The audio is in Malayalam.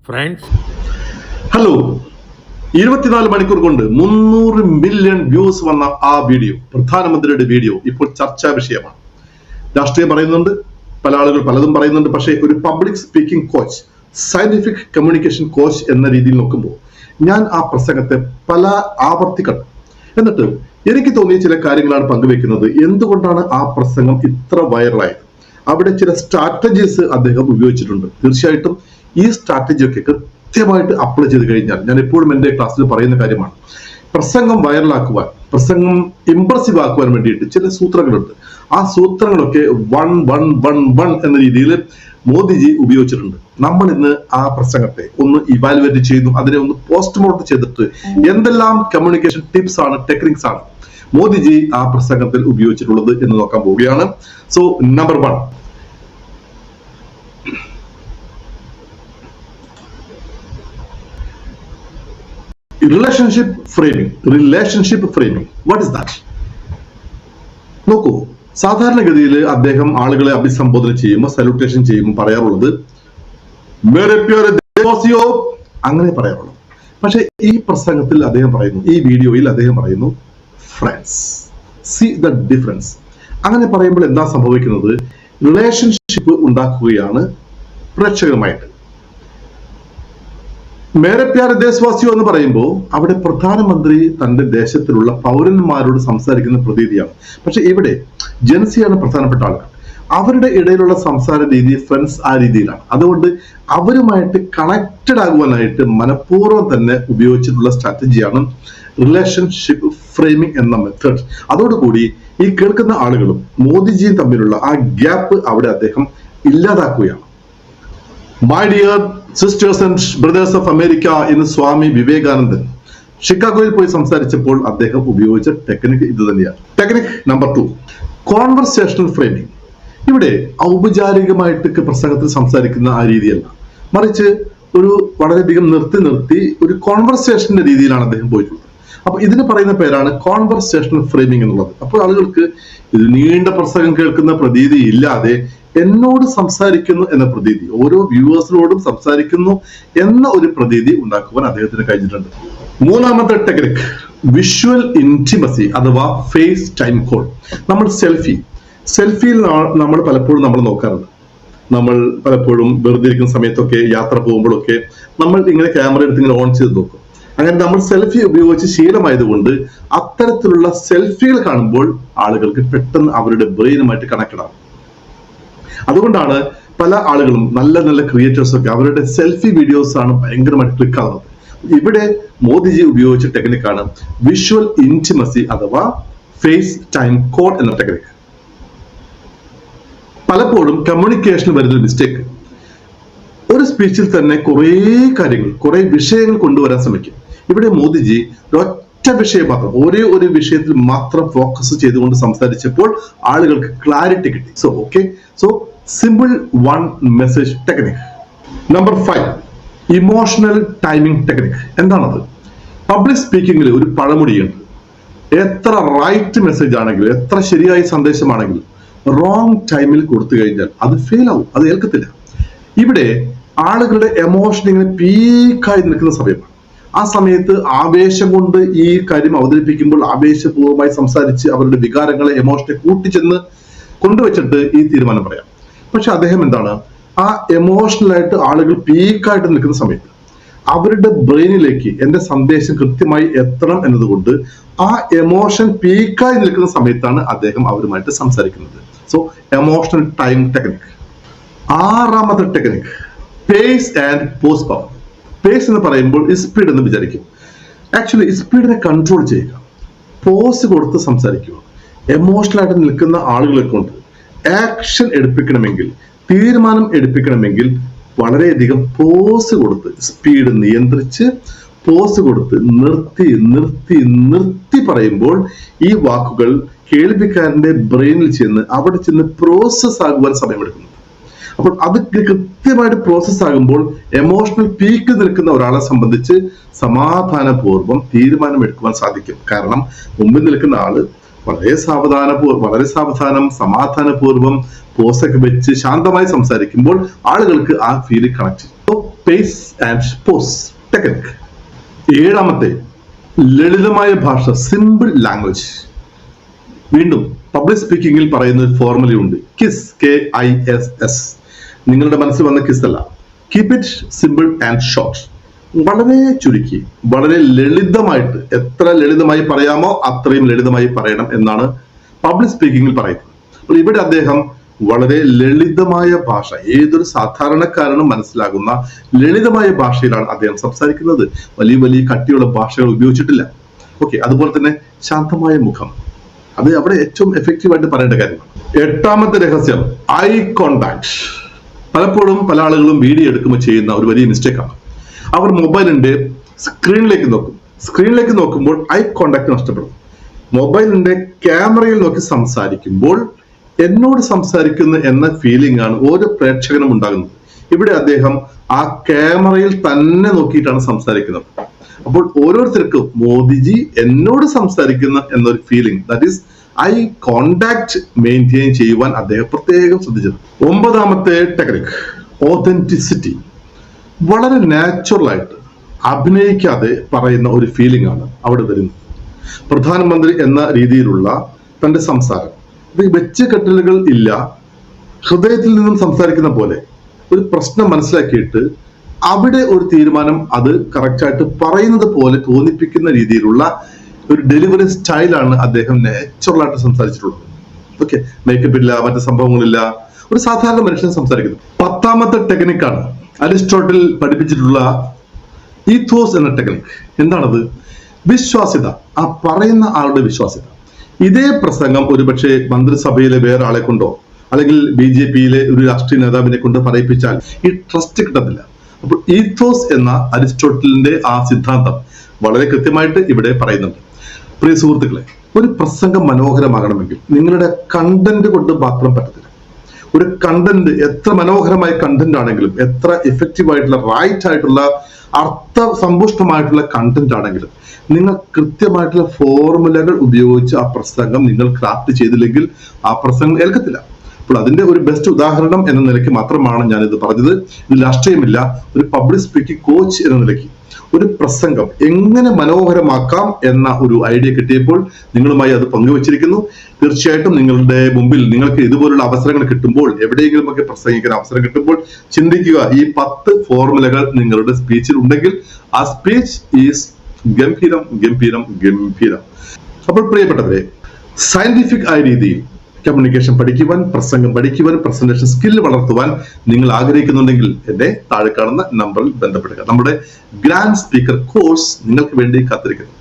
Friends, hello. 24 മണിക്കൂർ കൊണ്ട് 300 മില്യൺ വ്യൂസ് വന്ന ആ വീഡിയോ, പ്രധാനമന്ത്രിയുടെ വീഡിയോ ഇപ്പോൾ ചർച്ചാ വിഷയമാണ്. രാഷ്ട്രീയം പറയുന്നുണ്ട്, പല ആളുകൾ പലതും പറയുന്നുണ്ട്. പക്ഷേ ഒരു public speaking coach, scientific communication coach എന്ന രീതിയിൽ നോക്കുമ്പോൾ ഞാൻ ആ പ്രസംഗത്തെ പല ആവർത്തി കണ്ടു. എന്നിട്ട് എനിക്ക് തോന്നിയ ചില കാര്യങ്ങളാണ് പങ്കുവെക്കുന്നത്. എന്തുകൊണ്ടാണ് ആ പ്രസംഗം ഇത്ര വൈറലായത്? അവിടെ ചില സ്ട്രാറ്റജീസ് അദ്ദേഹം ഉപയോഗിച്ചിട്ടുണ്ട്. തീർച്ചയായിട്ടും ഈ സ്ട്രാറ്റജി ഒക്കെ കൃത്യമായിട്ട് അപ്ലൈ ചെയ്ത് കഴിഞ്ഞാൽ, ഞാൻ എപ്പോഴും എൻ്റെ ക്ലാസ്സിൽ പറയുന്ന കാര്യമാണ്, പ്രസംഗം വൈറലാക്കുവാൻ, പ്രസംഗം ഇംപ്രസീവ് ആക്കുവാൻ വേണ്ടിയിട്ട് ചില സൂത്രങ്ങളുണ്ട്. ആ സൂത്രങ്ങളൊക്കെ 1-1-1-1 എന്ന രീതിയിൽ മോദിജി ഉപയോഗിച്ചിട്ടുണ്ട്. നമ്മൾ ഇന്ന് ആ പ്രസംഗത്തെ ഒന്ന് ഇവാലുവേറ്റ് ചെയ്യുന്നു, അതിനെ ഒന്ന് പോസ്റ്റ്മോർട്ടം ചെയ്തിട്ട് എന്തെല്ലാം കമ്മ്യൂണിക്കേഷൻ ടിപ്സ് ആണ്, ടെക്നിക്സ് ആണ് മോദിജി ആ പ്രസംഗത്തിൽ ഉപയോഗിച്ചിട്ടുള്ളത് എന്ന് നോക്കാൻ പോവുകയാണ്. So number 1, relationship framing. What is that? നോക്കൂ, സാധാരണഗതിയിൽ അദ്ദേഹം ആളുകളെ അഭിസംബോധന ചെയ്യുമ്പോൾ, സല്യൂട്ടേഷൻ ചെയ്യുമ്പോൾ പറയാറുള്ളത് മേരെ പ്യാരെ ദേശവാസിയോ, അങ്ങനെ പറയാറുള്ളത്. പക്ഷെ ഈ പ്രസംഗത്തിൽ അദ്ദേഹം പറയുന്നു, ഈ വീഡിയോയിൽ അദ്ദേഹം പറയുന്നു ഫ്രണ്ട്സ്. See the difference. അങ്ങനെ പറയുമ്പോൾ എന്താ സംഭവിക്കുന്നത്? റിലേഷൻഷിപ്പ് ഉണ്ടാക്കുകയാണ് പ്രേക്ഷകരുമായിട്ട്. മേരെ പ്യാരെ ദേശവാസിയോ എന്ന് പറയുമ്പോൾ അവിടെ പ്രധാനമന്ത്രി തന്റെ ദേശത്തിലുള്ള പൗരന്മാരോട് സംസാരിക്കുന്ന പ്രതീതിയാണ്. പക്ഷെ ഇവിടെ ജൻസിയാണ് പ്രധാനപ്പെട്ട ആളുകൾ. അവരുടെ ഇടയിലുള്ള സംസാര രീതി ഫ്രണ്ട്സ് ആ രീതിയിലാണ്. അതുകൊണ്ട് അവരുമായിട്ട് കണക്റ്റഡ് ആകുവാനായിട്ട് മനഃപൂർവ്വം തന്നെ ഉപയോഗിച്ചിട്ടുള്ള സ്ട്രാറ്റജിയാണ് റിലേഷൻഷിപ്പ് ഫ്രെയിമിംഗ് എന്ന മെത്തേഡ്. അതോടുകൂടി ഈ കേൾക്കുന്ന ആളുകളും മോദിജിയും തമ്മിലുള്ള ആ ഗ്യാപ്പ് അവിടെ അദ്ദേഹം ഇല്ലാതാക്കുകയാണ്. My dear sisters and brothers of America എന്ന് സ്വാമി വിവേകാനന്ദൻ ഷിക്കാഗോയിൽ പോയി സംസാരിച്ചപ്പോൾ അദ്ദേഹം ഉപയോഗിച്ച ടെക്നിക് ഇത് തന്നെയാണ്. Technique number 2, conversational framing. ഇവിടെ ഔപചാരികമായിട്ട് പ്രസംഗത്തിൽ സംസാരിക്കുന്ന ആ രീതിയല്ല, മറിച്ച് ഒരു വളരെയധികം നിർത്തി ഒരു കോൺവെർസേഷന്റെ രീതിയിലാണ് അദ്ദേഹം പോയിട്ടുള്ളത്. അപ്പൊ ഇതിന് പറയുന്ന പേരാണ് കോൺവെർസേഷണൽ ഫ്രെയിമിംഗ് എന്നുള്ളത്. അപ്പോൾ ആളുകൾക്ക് ഇത് നീണ്ട പ്രസംഗം കേൾക്കുന്ന പ്രതീതി ഇല്ലാതെ എന്നോട് സംസാരിക്കുന്നു എന്ന പ്രതീതി, ഓരോ വ്യൂവേഴ്സിനോടും സംസാരിക്കുന്നു എന്ന ഒരു പ്രതീതി ഉണ്ടാക്കുവാൻ അദ്ദേഹത്തിന് കഴിഞ്ഞിട്ടുണ്ട്. മൂന്നാമത്തെ ടെക്നിക്, വിഷ്വൽ ഇന്റിമസി അഥവാ ഫേസ് ടൈം കോൾ. നമ്മൾ സെൽഫിയിൽ നമ്മൾ പലപ്പോഴും നമ്മൾ നോക്കാറുണ്ട്. നമ്മൾ പലപ്പോഴും വെറുതെ ഇരിക്കുന്ന സമയത്തൊക്കെ, യാത്ര പോകുമ്പോഴൊക്കെ നമ്മൾ ഇങ്ങനെ ക്യാമറ എടുത്ത് ഇങ്ങനെ ഓൺ ചെയ്ത് നോക്കും. അങ്ങനെ നമ്മൾ സെൽഫി ഉപയോഗിച്ച് ശീലമായതുകൊണ്ട് അത്തരത്തിലുള്ള സെൽഫികൾ കാണുമ്പോൾ ആളുകൾക്ക് പെട്ടെന്ന് അവരുടെ ബ്രെയിനുമായിട്ട് കണക്റ്റഡ് ആകും. അതുകൊണ്ടാണ് പല ആളുകളും, നല്ല ക്രിയേറ്റേഴ്സ് ഒക്കെ അവരുടെ സെൽഫി വീഡിയോസ് ആണ് ഭയങ്കരമായിട്ട് ക്ലിക്ക് ആകുന്നത്. ഇവിടെ മോദിജി ഉപയോഗിച്ച ടെക്നിക്കാണ് വിഷ്വൽ ഇന്റിമസി അഥവാ ഫേസ് ടൈം കോൾ എന്ന ടെക്നിക്. പലപ്പോഴും കമ്മ്യൂണിക്കേഷൻ വരുന്നൊരു മിസ്റ്റേക്ക്, ഒരു സ്പീച്ചിൽ തന്നെ കുറെ വിഷയങ്ങൾ കൊണ്ടുവരാൻ ശ്രമിക്കും. ഇവിടെ മോദിജി ഒറ്റ വിഷയം മാത്രം, ഒരേ ഒരു വിഷയത്തിൽ മാത്രം ഫോക്കസ് ചെയ്തുകൊണ്ട് സംസാരിച്ചപ്പോൾ ആളുകൾക്ക് ക്ലാരിറ്റി കിട്ടി. So simple 1 message technique. Number 5, emotional timing technique. എന്താണത്? പബ്ലിക് സ്പീക്കിംഗിൽ ഒരു പഴമൊഴിയുണ്ട്, എത്ര റൈറ്റ് മെസ്സേജ് ആണെങ്കിലും, എത്ര ശരിയായ സന്ദേശമാണെങ്കിലും റോങ് ടൈമിൽ കൊടുത്തു കഴിഞ്ഞാൽ അത് ഫെയിൽ ആവും, അത് ഏൽക്കത്തില്ല. ഇവിടെ ആളുകളുടെ എമോഷൻ ഇങ്ങനെ പീക്കായി നിൽക്കുന്ന സമയമാണ്. ആ സമയത്ത് ആവേശം കൊണ്ട് ഈ കാര്യം അവതരിപ്പിക്കുമ്പോൾ ആവേശപൂർവ്വമായി സംസാരിച്ച് അവരുടെ വികാരങ്ങളെ, എമോഷനെ കൂട്ടിച്ചെന്ന് കൊണ്ടുവച്ചിട്ട് ഈ തീരുമാനം പറയാം. പക്ഷെ അദ്ദേഹം എന്താണ്, ആ എമോഷണലായിട്ട് ആളുകൾ പീക്കായിട്ട് നിൽക്കുന്ന സമയത്ത് അവരുടെ ബ്രെയിനിലേക്ക് എന്റെ സന്ദേശം കൃത്യമായി എത്തണം എന്നതുകൊണ്ട് ആ എമോഷൻ പീക്കായി നിൽക്കുന്ന സമയത്താണ് അദ്ദേഹം അവരുമായിട്ട് സംസാരിക്കുന്നത്. So emotional time technique. 6ാമത്തെ technique, pace and pause power. Pace എന്ന് പറയുമ്പോൾ സ്പീഡ് എന്ന് വിചാരിക്കും. ആക്ച്വലി സ്പീഡിനെ കൺട്രോൾ ചെയ്യുക, പോസ് കൊടുത്ത് സംസാരിക്കുക. എമോഷണലായിട്ട് നിൽക്കുന്ന ആളുകളെ കൊണ്ട് ആക്ഷൻ എടുപ്പിക്കണമെങ്കിൽ, തീരുമാനം എടുപ്പിക്കണമെങ്കിൽ വളരെയധികം പോസ് കൊടുത്ത്, സ്പീഡ് നിയന്ത്രിച്ച് പോസ് കൊടുത്ത് നിർത്തി പറയുമ്പോൾ ഈ വാക്കുകൾ കേൾവിക്കാരന്റെ ബ്രെയിനിൽ അവിടെ ചെന്ന് പ്രോസസ് ആകുവാൻ സമയമെടുക്കുന്നു. അപ്പോൾ അത് കൃത്യമായിട്ട് പ്രോസസ് ആകുമ്പോൾ എമോഷണൽ പീക്ക് നിൽക്കുന്ന ഒരാളെ സംബന്ധിച്ച് സമാധാനപൂർവ്വം തീരുമാനം എടുക്കുവാൻ സാധിക്കും. കാരണം മുമ്പിൽ നിൽക്കുന്ന ആള് വളരെ സാവധാനം സമാധാനപൂർവ്വം പോസൊക്കെ വെച്ച് ശാന്തമായി സംസാരിക്കുമ്പോൾ ആളുകൾക്ക് ആ ഫീൽ കണക്ട് ചെയ്യും. Pace and pause technique. ഏഴാമത്തെ ലളിതമായ ഭാഷ, സിമ്പിൾ ലാംഗ്വേജ്. വീണ്ടും പബ്ലിക് സ്പീക്കിംഗിൽ പറയുന്ന ഒരു ഫോർമുലയുണ്ട്, കിസ്, KISS. നിങ്ങളുടെ മനസ്സിൽ വന്ന കിസ് അല്ല, keep it simple and short. വളരെ ചുരുക്കി, വളരെ ലളിതമായിട്ട്, എത്ര ലളിതമായി പറയാമോ അത്രയും ലളിതമായി പറയണം എന്നാണ് പബ്ലിക് സ്പീക്കിംഗിൽ പറയുന്നത്. അപ്പോൾ ഇവിടെ അദ്ദേഹം വളരെ ലളിതമായ ഭാഷ, ഏതൊരു സാധാരണക്കാരനും മനസ്സിലാകുന്ന ലളിതമായ ഭാഷയിലാണ് അദ്ദേഹം സംസാരിക്കുന്നത്. വലിയ വലിയ കട്ടിയുള്ള ഭാഷകൾ ഉപയോഗിച്ചിട്ടില്ല. ഓക്കെ, അതുപോലെ തന്നെ ശാന്തമായ മുഖം, അത് അവിടെ ഏറ്റവും എഫക്റ്റീവായിട്ട് പറയേണ്ട കാര്യമാണ്. എട്ടാമത്തെ രഹസ്യം, ഐ കോണ്ടാക്ട്. പലപ്പോഴും പല ആളുകളും വീഡിയോ എടുക്കുമ്പോൾ ചെയ്യുന്ന ഒരു വലിയ മിസ്റ്റേക്കാണ്. അവർ മൊബൈലിന്റെ സ്ക്രീനിലേക്ക് നോക്കും. സ്ക്രീനിലേക്ക് നോക്കുമ്പോൾ ഐ കോണ്ടാക്ട് നഷ്ടപ്പെടും. മൊബൈലിന്റെ ക്യാമറയിൽ നോക്കി സംസാരിക്കുമ്പോൾ എന്നോട് സംസാരിക്കുന്നു എന്ന ഫീലിംഗ് ആണ് ഓരോ പ്രേക്ഷകനും ഉണ്ടാകുന്നത്. ഇവിടെ അദ്ദേഹം ആ ക്യാമറയിൽ തന്നെ നോക്കിയിട്ടാണ് സംസാരിക്കുന്നത്. അപ്പോൾ ഓരോരുത്തർക്കും മോദിജി എന്നോട് സംസാരിക്കുന്ന എന്നൊരു feeling, that is eye contact maintain ചെയ്യുവാൻ അദ്ദേഹം പ്രത്യേകം ശ്രദ്ധിച്ചത്. ഒമ്പതാമത്തെ ടെക്നിക്, ഓതന്റിസിറ്റി. വളരെ നാച്ചുറൽ ആയിട്ട്, അഭിനയിക്കാതെ പറയുന്ന ഒരു ഫീലിംഗ് ആണ് അവിടെ വരുന്നത്. പ്രധാനമന്ത്രി എന്ന രീതിയിലുള്ള തന്റെ സംസാരം, ഇത് വെച്ചുകെട്ടലുകൾ ഇല്ല, ഹൃദയത്തിൽ നിന്നും സംസാരിക്കുന്ന പോലെ ഒരു പ്രശ്നം മനസ്സിലാക്കിയിട്ട് അവിടെ ഒരു തീരുമാനം അത് കറക്റ്റായിട്ട് പറയുന്നത് പോലെ തോന്നിപ്പിക്കുന്ന രീതിയിലുള്ള ഒരു ഡെലിവറി സ്റ്റൈലാണ് അദ്ദേഹം നാച്ചുറൽ ആയിട്ട് സംസാരിച്ചിട്ടുള്ളത്. ഓക്കെ, മേക്കപ്പ് ഇല്ല, മറ്റു സംഭവങ്ങളില്ല, ഒരു സാധാരണ മനുഷ്യൻ സംസാരിക്കുന്നു. പത്താമത്തെ ടെക്നിക്കാണ് അരിസ്റ്റോട്ടിൽ പഠിപ്പിച്ചിട്ടുള്ള ഈഥോസ് എന്ന ടെക്നിക്. എന്താണത്? വിശ്വാസ്യത, ആ പറയുന്ന ആളുടെ വിശ്വാസ്യത. ഇതേ പ്രസംഗം ഒരുപക്ഷെ മന്ത്രിസഭയിലെ വേറെ ആളെ കൊണ്ടോ അല്ലെങ്കിൽ BJPയിലെ ഒരു രാഷ്ട്രീയ നേതാവിനെ കൊണ്ട് പറയിപ്പിച്ചാൽ ഈ ട്രസ്റ്റ് കിട്ടത്തില്ല. അപ്പോൾ ഈഥോസ് എന്ന അരിസ്റ്റോട്ടലിന്റെ ആ സിദ്ധാന്തം വളരെ കൃത്യമായിട്ട് ഇവിടെ പറയുന്നുണ്ട്. പ്രിയ സുഹൃത്തുക്കളെ, ഒരു പ്രസംഗം മനോഹരമാകണമെങ്കിൽ നിങ്ങളുടെ കണ്ടന്റ് കൊണ്ട് മാത്രം പറ്റത്തില്ല. ഒരു കണ്ടന്റ് എത്ര മനോഹരമായ കണ്ടന്റ് ആണെങ്കിലും, എത്ര എഫക്റ്റീവ് ആയിട്ടുള്ള റൈറ്റ് ആയിട്ടുള്ള അർത്ഥസമ്പുഷ്ടമായിട്ടുള്ള കണ്ടന്റ് ആണെങ്കിലും, നിങ്ങൾ കൃത്യമായിട്ടുള്ള ഫോർമുലകൾ ഉപയോഗിച്ച് ആ പ്രസംഗം നിങ്ങൾ ക്രാഫ്റ്റ് ചെയ്തില്ലെങ്കിൽ ആ പ്രസംഗം ഏൽക്കത്തില്ല. അപ്പോൾ അതിന്റെ ഒരു ബെസ്റ്റ് ഉദാഹരണം എന്ന നിലയ്ക്ക് മാത്രമാണ് ഞാൻ ഇത് പറഞ്ഞത്. ഇത് രാഷ്ട്രീയമില്ല, ഒരു പബ്ലിക് സ്പീക്കിംഗ് കോച്ച് എന്ന നിലയ്ക്ക് ഒരു പ്രസംഗം എങ്ങനെ മനോഹരമാക്കാം എന്ന ഒരു ഐഡിയ കിട്ടിയപ്പോൾ നിങ്ങളുമായി അത് പങ്കുവച്ചിരിക്കുന്നു. തീർച്ചയായിട്ടും നിങ്ങളുടെ മുമ്പിൽ നിങ്ങൾക്ക് ഇതുപോലുള്ള അവസരങ്ങൾ കിട്ടുമ്പോൾ, എവിടെയെങ്കിലും ഒക്കെ പ്രസംഗിക്കാൻ അവസരം കിട്ടുമ്പോൾ ചിന്തിക്കുക, ഈ 10 ഫോർമുലകൾ നിങ്ങളുടെ സ്പീച്ചിൽ ഉണ്ടെങ്കിൽ ആ സ്പീച്ച് ഈസ് ഗംഭീരം ഗംഭീരം ഗംഭീരം. അപ്പോൾ പ്രിയപ്പെട്ടവരെ, സയന്റിഫിക് ആയ രീതിയിൽ കമ്മ്യൂണിക്കേഷൻ പഠിക്കുവാൻ, പ്രസംഗം പഠിക്കുവാൻ, പ്രസന്റേഷൻ സ്കില്ല് വളർത്തുവാൻ നിങ്ങൾ ആഗ്രഹിക്കുന്നുണ്ടെങ്കിൽ എന്റെ താഴെ കാണുന്ന നമ്പറിൽ ബന്ധപ്പെടുക. നമ്മുടെ ഗ്രാൻഡ് സ്പീക്കർ കോഴ്സ് നിങ്ങൾക്ക് വേണ്ടി കാത്തിരിക്കുന്നു.